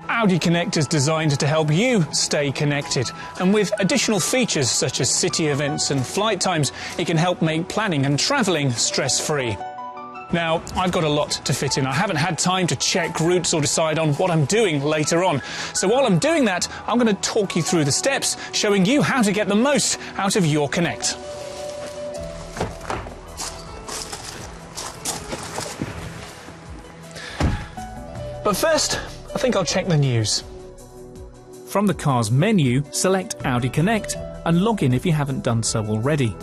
Audi Connect is designed to help you stay connected, and with additional features such as city events and flight times, it can help make planning and travelling stress-free. Now, I've got a lot to fit in. I haven't had time to check routes or decide on what I'm doing later on. So while I'm doing that, I'm going to talk you through the steps, showing you how to get the most out of your Connect. But first, I think I'll check the news. From the car's menu, select Audi Connect and log in if you haven't done so already.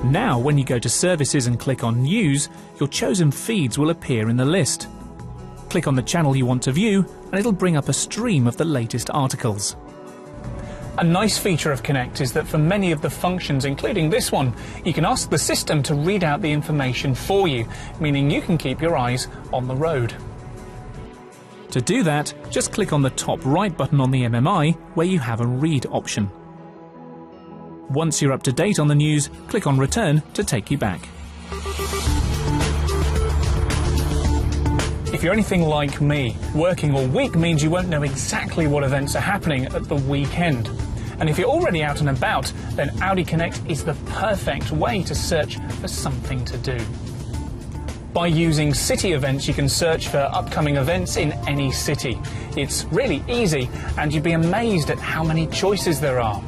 Now, when you go to Services and click on News, your chosen feeds will appear in the list. Click on the channel you want to view and it'll bring up a stream of the latest articles. A nice feature of Connect is that for many of the functions, including this one, you can ask the system to read out the information for you, meaning you can keep your eyes on the road. To do that, just click on the top right button on the MMI where you have a Read option. Once you're up to date on the news, click on Return to take you back. If you're anything like me, working all week means you won't know exactly what events are happening at the weekend. And if you're already out and about, then Audi Connect is the perfect way to search for something to do. By using city events, you can search for upcoming events in any city. It's really easy, and you'd be amazed at how many choices there are.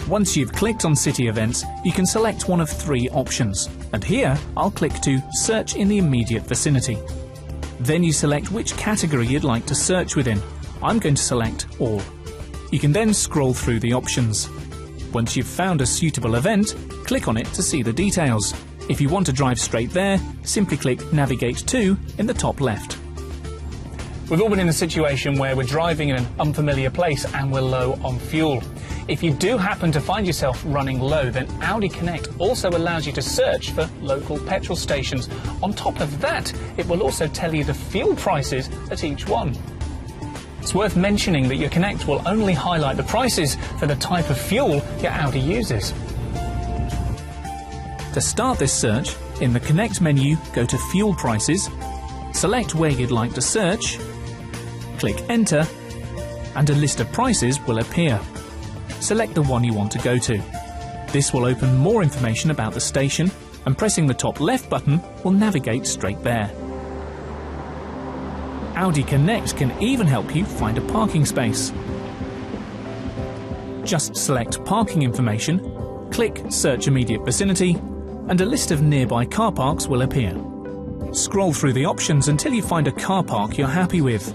Once you've clicked on city events, you can select one of three options. And here, I'll click to Search in the immediate vicinity. Then you select which category you'd like to search within. I'm going to select All. You can then scroll through the options. Once you've found a suitable event, click on it to see the details. If you want to drive straight there, simply click Navigate to in the top left. We've all been in a situation where we're driving in an unfamiliar place and we're low on fuel. If you do happen to find yourself running low, then Audi Connect also allows you to search for local petrol stations. On top of that, it will also tell you the fuel prices at each one. It's worth mentioning that your Connect will only highlight the prices for the type of fuel your Audi uses. To start this search, in the Connect menu, go to Fuel Prices, select where you'd like to search, click Enter, and a list of prices will appear. Select the one you want to go to. This will open more information about the station, and pressing the top left button will navigate straight there. Audi Connect can even help you find a parking space. Just select Parking Information, click Search Immediate Vicinity, and a list of nearby car parks will appear. Scroll through the options until you find a car park you're happy with.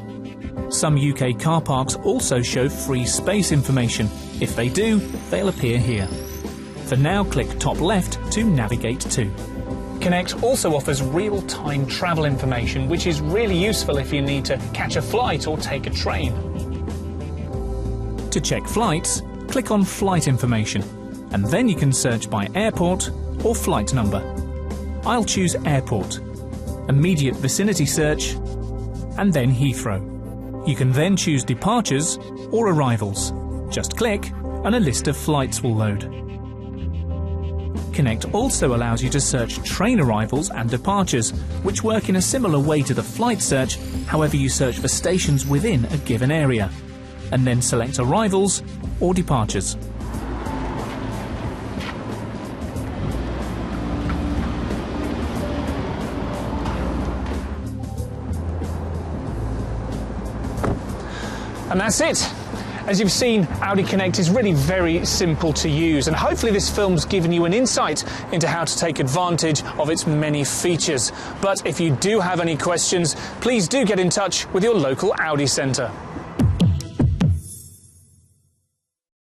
Some UK car parks also show free space information. If they do, they'll appear here. For now, click top left to navigate to. Connect also offers real-time travel information, which is really useful if you need to catch a flight or take a train. To check flights, click on Flight Information, and then you can search by airport or flight number. I'll choose Airport, Immediate Vicinity Search, and then Heathrow. You can then choose departures or arrivals. Just click and a list of flights will load. Connect also allows you to search train arrivals and departures, which work in a similar way to the flight search, however you search for stations within a given area, and then select arrivals or departures. And that's it. As you've seen, Audi Connect is really very simple to use, and hopefully this film's given you an insight into how to take advantage of its many features. But if you do have any questions, please do get in touch with your local Audi centre.